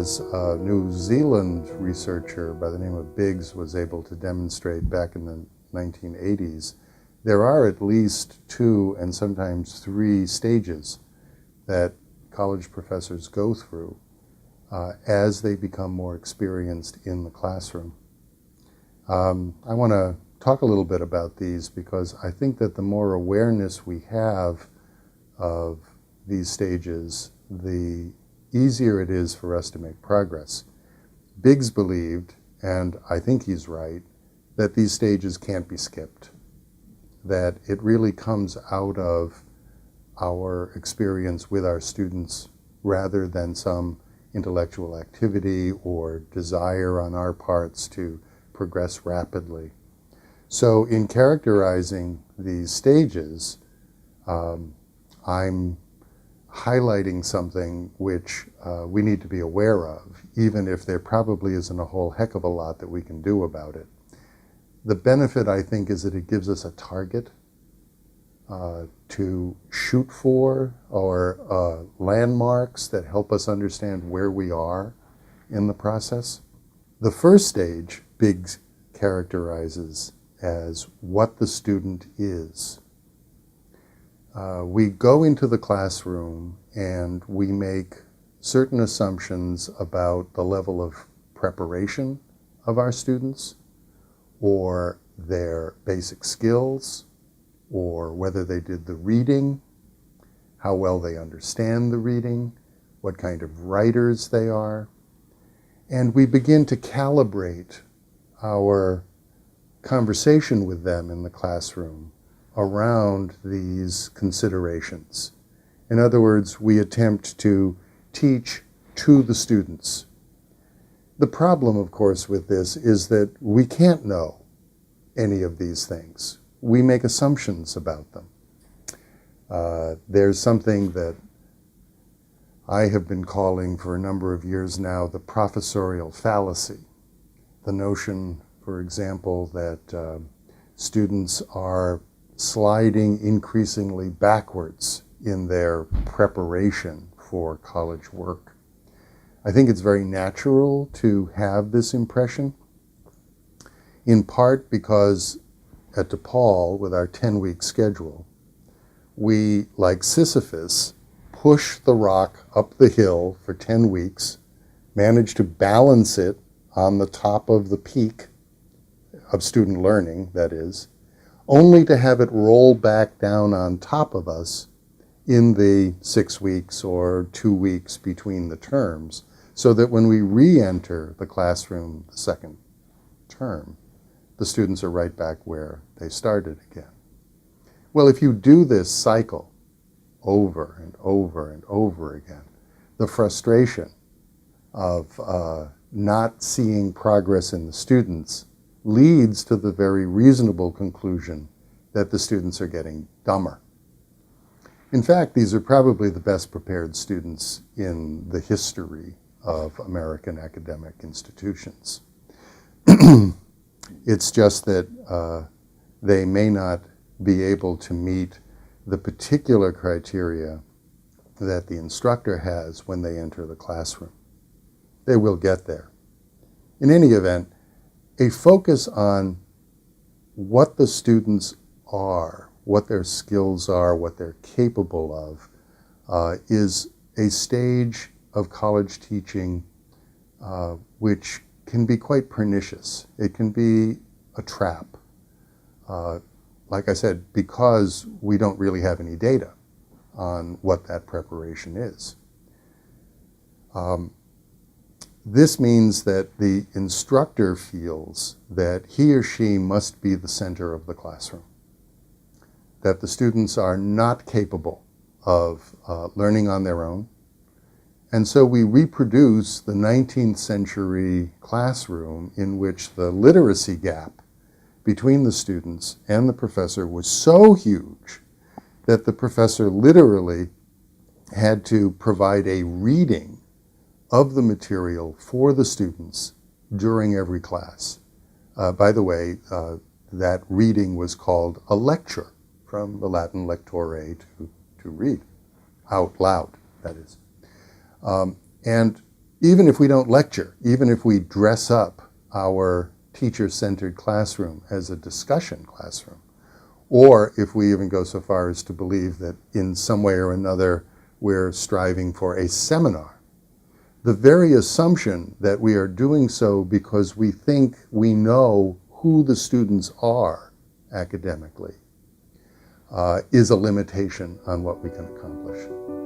as a New Zealand researcher by the name of Biggs was able to demonstrate back in the 1980s, there are at least 2 and sometimes 3 stages that college professors go through as they become more experienced in the classroom. I want to talk a little bit about these because I think that the more awareness we have of these stages, the easier it is for us to make progress. Biggs believed, and I think he's right, that these stages can't be skipped, that it really comes out of our experience with our students rather than some intellectual activity or desire on our parts to progress rapidly. So in characterizing these stages, I'm highlighting something which we need to be aware of, even if there probably isn't a whole heck of a lot that we can do about it. The benefit, I think, is that it gives us a target to shoot for, or landmarks that help us understand where we are in the process. The first stage, Biggs characterizes as what the student is. We go into the classroom and we make certain assumptions about the level of preparation of our students, or their basic skills, or whether they did the reading, how well they understand the reading, what kind of writers they are. And we begin to calibrate our conversation with them in the classroom around these considerations. In other words, we attempt to teach to the students. The problem, of course, with this is that we can't know any of these things. We make assumptions about them. There's something that I have been calling for a number of years now the professorial fallacy. The notion, for example, that students are sliding increasingly backwards in their preparation for college work. I think it's very natural to have this impression, in part because at DePaul, with our 10-week schedule, we, like Sisyphus, push the rock up the hill for 10 weeks, manage to balance it on the top of the peak of student learning, that is, only to have it roll back down on top of us in the 6 weeks or 2 weeks between the terms, so that when we re-enter the classroom the second term, the students are right back where they started again. Well, if you do this cycle over and over and over again, the frustration of not seeing progress in the students leads to the very reasonable conclusion that the students are getting dumber. In fact, these are probably the best prepared students in the history of American academic institutions. It's just that they may not be able to meet the particular criteria that the instructor has when they enter the classroom. They will get there. In any event, a focus on what the students are, what their skills are, what they're capable of, is a stage of college teaching which can be quite pernicious. It can be a trap. Like I said, because we don't really have any data on what that preparation is. This means that the instructor feels that he or she must be the center of the classroom, that the students are not capable of learning on their own. And so we reproduce the 19th century classroom in which the literacy gap between the students and the professor was so huge that the professor literally had to provide a reading of the material for the students during every class. By the way, that reading was called a lecture, from the Latin lectore, to read, out loud, that is. And even if we don't lecture, even if we dress up our teacher-centered classroom as a discussion classroom, or if we even go so far as to believe that in some way or another we're striving for a seminar, the very assumption that we are doing so because we think we know who the students are academically is a limitation on what we can accomplish.